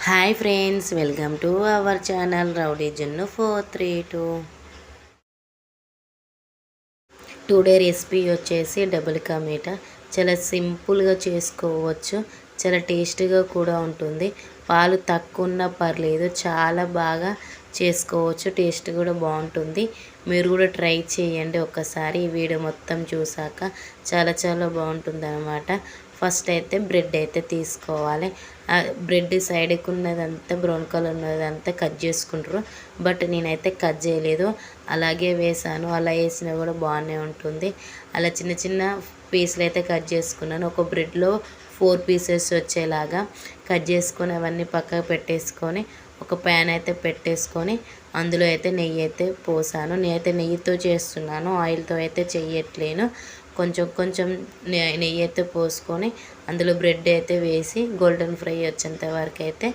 Hi friends, welcome to our channel rowdy జున్ను 432. Today recipe వచ్చేసి double ka meetha. చాలా సింపుల్గా చేసుకోవచ్చు, చాలా టేస్టీగా కూడా ఉంటుంది. పాలు తక్కువ ఉన్నా పర్లేదు, చాలా బాగా చేసుకోవచ్చు, టేస్ట్ కూడా బాగుంటుంది. మీరు కూడా ట్రై చేయండి ఒక్కసారి. ఈ వీడియో మొత్తం చూసాక చాలా బాగుంటుంది అన్నమాట. ఫస్ట్ అయితే బ్రెడ్ అయితే తీసుకోవాలి. బ్రెడ్ సైడ్కి ఉన్నదంతా బ్రౌన్ కలర్ ఉన్నదంతా కట్ చేసుకుంటారు, బట్ నేనైతే కట్ చేయలేదు, అలాగే వేసాను. అలా వేసినా కూడా బాగానే ఉంటుంది. అలా చిన్న చిన్న పీసులు అయితే కట్ చేసుకున్నాను. ఒక బ్రెడ్లో 4 పీసెస్ వచ్చేలాగా కట్ చేసుకొని అవన్నీ పక్కకు పెట్టేసుకొని ఒక ప్యాన్ అయితే పెట్టేసుకొని అందులో అయితే నెయ్యి అయితే పోసాను. నేనైతే నెయ్యితో చేస్తున్నాను, ఆయిల్తో అయితే చెయ్యట్లేను. కొంచెం నెయ్యి అయితే పోసుకొని అందులో బ్రెడ్ అయితే వేసి గోల్డెన్ ఫ్రై వచ్చేంత వరకు అయితే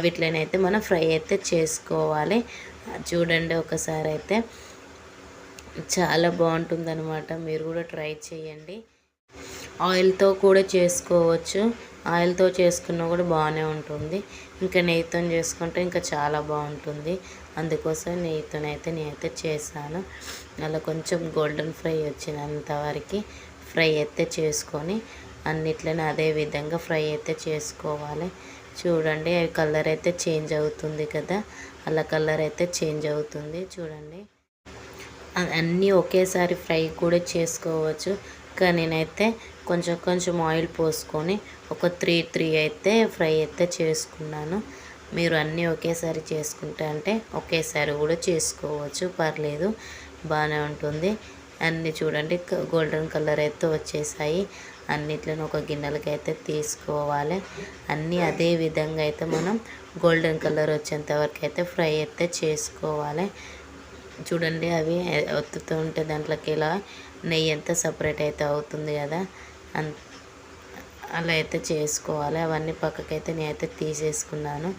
వీటిలోనైతే మనం ఫ్రై అయితే చేసుకోవాలి. చూడండి ఒకసారి అయితే చాలా బాగుంటుందన్నమాట. మీరు కూడా ట్రై చేయండి. ఆయిల్తో కూడా చేసుకోవచ్చు, ఆయిల్తో చేసుకున్నా కూడా బాగానే ఉంటుంది. ఇంకా నెయ్యితో చేసుకుంటే ఇంకా చాలా బాగుంటుంది. అందుకోసం నెయ్యితోనైతే నేనైతే చేశాను. అలా కొంచెం గోల్డెన్ ఫ్రై వచ్చినంత వరకు ఫ్రై అయితే చేసుకొని అన్నిట్లనే అదే విధంగా ఫ్రై అయితే చేసుకోవాలి. చూడండి అవి కలర్ అయితే చేంజ్ అవుతుంది కదా, అలా కలర్ అయితే చేంజ్ అవుతుంది. చూడండి అన్నీ ఒకేసారి ఫ్రై కూడా చేసుకోవచ్చు, కానీ నేనైతే కొంచెం ఆయిల్ పోసుకొని ఒక 3 అయితే ఫ్రై అయితే చేసుకున్నాను. మీరు అన్నీ ఒకేసారి చేసుకుంటే అంటే ఒకేసారి కూడా చేసుకోవచ్చు, పర్లేదు, బాగానే ఉంటుంది. అన్నీ చూడండి గోల్డెన్ కలర్ అయితే వచ్చేసాయి. అన్నిట్లను ఒక గిన్నెలకి అయితే తీసుకోవాలి. అన్నీ అదే విధంగా అయితే మనం గోల్డెన్ కలర్ వచ్చేంత వరకు అయితే ఫ్రై అయితే చేసుకోవాలి. చూడండి అవి ఒత్తుతూ ఉంటే దాంట్లోకి ఇలా నెయ్యి అంతా సపరేట్ అయితే అవుతుంది కదా, అలా అయితే చేసుకోవాలి. అవన్నీ పక్కకైతే నేనైతే తీసేసుకున్నాను.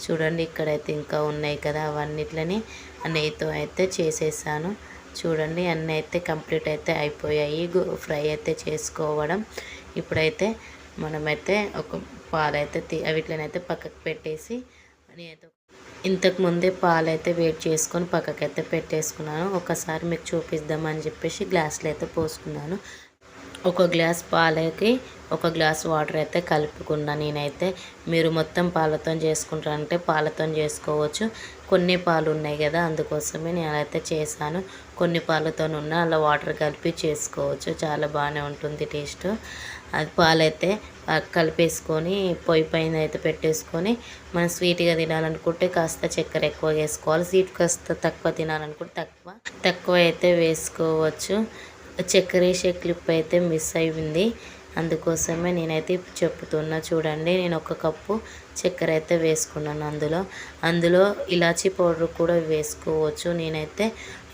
చూడండి ఇక్కడైతే ఇంకా ఉన్నాయి కదా, అవన్నిట్లని నెయ్యితో అయితే చేసేసాను. చూడండి అన్నీ అయితే కంప్లీట్ అయితే అయిపోయాయి ఫ్రై అయితే చేసుకోవడం. ఇప్పుడైతే మనమైతే ఒక పాలైతే వీటినైతే పక్కకు పెట్టేసి నేనైతే ఇంతకుముందే పాలైతే వేడి చేసుకొని పక్కకైతే పెట్టేసుకున్నాను. ఒకసారి మీకు చూపిద్దామని చెప్పేసి గ్లాసులో అయితే పోసుకున్నాను. ఒక గ్లాస్ పాలకి ఒక గ్లాస్ వాటర్ అయితే కలుపుకున్నాను నేనైతే. మీరు మొత్తం పాలతో చేసుకుంటారంటే పాలతో చేసుకోవచ్చు. కొన్ని పాలు ఉన్నాయి కదా, అందుకోసమే నేను అలా అయితే చేశాను. కొన్ని పాలతో ఉన్న అలా వాటర్ కలిపి చేసుకోవచ్చు, చాలా బాగానే ఉంటుంది టేస్ట్. అది పాలైతే కలిపేసుకొని పొయ్యి పైన అయితే పెట్టేసుకొని మనం స్వీట్గా తినాలనుకుంటే కాస్త చక్కెర ఎక్కువ వేసుకోవాలి, స్వీట్ కాస్త తక్కువ తినాలనుకుంటే తక్కువ అయితే వేసుకోవచ్చు. చక్కెర వేసే క్లిప్ అయితే మిస్ అయింది, అందుకోసమే నేనైతే చెప్తున్నా. చూడండి నేను 1 కప్పు చక్కెర అయితే వేసుకున్నాను. అందులో ఇలాచీ పౌడర్ కూడా వేసుకోవచ్చు. నేనైతే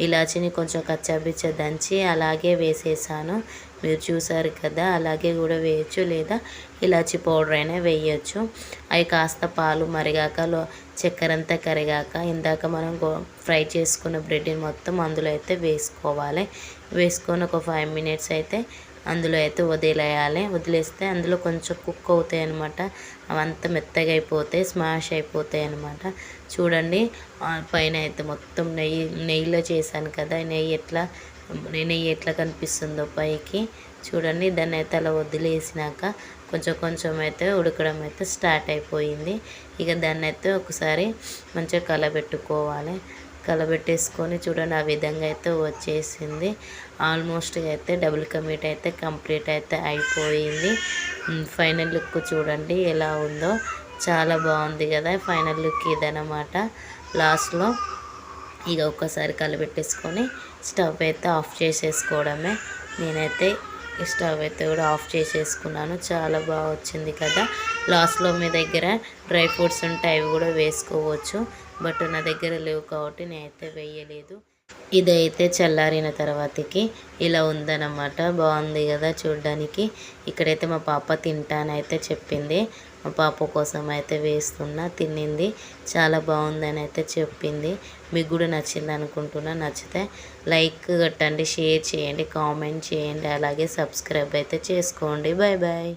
ఇలాచీని కొంచెం కచ్చాబిచ్చా దంచి అలాగే వేసేసాను. మీరు చూసారు కదా, అలాగే కూడా వేయచ్చు, లేదా ఇలాచీ పౌడర్ అయినా వేయచ్చు. అవి కాస్త పాలు మరిగాక చక్కెర అంతా కరిగాక ఇందాక మనం ఫ్రై చేసుకున్న బ్రెడ్ని మొత్తం అందులో అయితే వేసుకోవాలి. వేసుకొని ఒక 5 మినిట్స్ అయితే అందులో అయితే వదిలేస్తే అందులో కొంచెం కుక్ అవుతాయి అన్నమాట. అవంతా మెత్తగా అయిపోతాయి, స్మాష్ అయిపోతాయి అన్నమాట. చూడండి పైన అయితే మొత్తం నెయ్యిలో చేశాను కదా, నెయ్యి ఎట్లా కనిపిస్తుందో పైకి. చూడండి దాన్ని అయితే అలా వదిలేసినాక కొంచెం అయితే ఉడకడం అయితే స్టార్ట్ అయిపోయింది. ఇక దాన్ని అయితే ఒకసారి మంచిగా కలబెట్టేసుకొని చూడండి ఆ విధంగా అయితే వచ్చేసింది. ఆల్మోస్ట్ అయితే డబుల్ కా మీఠా అయితే కంప్లీట్ అయితే అయిపోయింది. ఫైనల్ లుక్ చూడండి ఎలా ఉందో, చాలా బాగుంది కదా. ఫైనల్ లుక్ ఇదన్నమాట. లాస్ట్లో ఇక ఒక్కసారి కలబెట్టేసుకొని స్టవ్ అయితే ఆఫ్ చేసేసుకోవడమే. నేనైతే స్టవ్ అయితే కూడా ఆఫ్ చేసేసుకున్నాను. చాలా బాగా వచ్చింది కదా. లాస్ట్లో మీ దగ్గర డ్రై ఫ్రూట్స్ ఉంటే అవి కూడా వేసుకోవచ్చు, బట్ నా దగ్గర లేవు కాబట్టి నేనైతే వేయలేదు. ఇదైతే చల్లారిన తర్వాతకి ఇలా ఉందన్నమాట. బాగుంది కదా చూడడానికి. ఇక్కడైతే మా పాప తింటానైతే చెప్పింది, మా పాప కోసం అయితే వేస్తున్నా, తినింది, చాలా బాగుందని అయితే చెప్పింది. మీకు కూడా నచ్చింది అనుకుంటున్నా. నచ్చితే లైక్ కొట్టండి, షేర్ చేయండి, కామెంట్ చేయండి, అలాగే సబ్స్క్రైబ్ అయితే చేసుకోండి. Bye bye.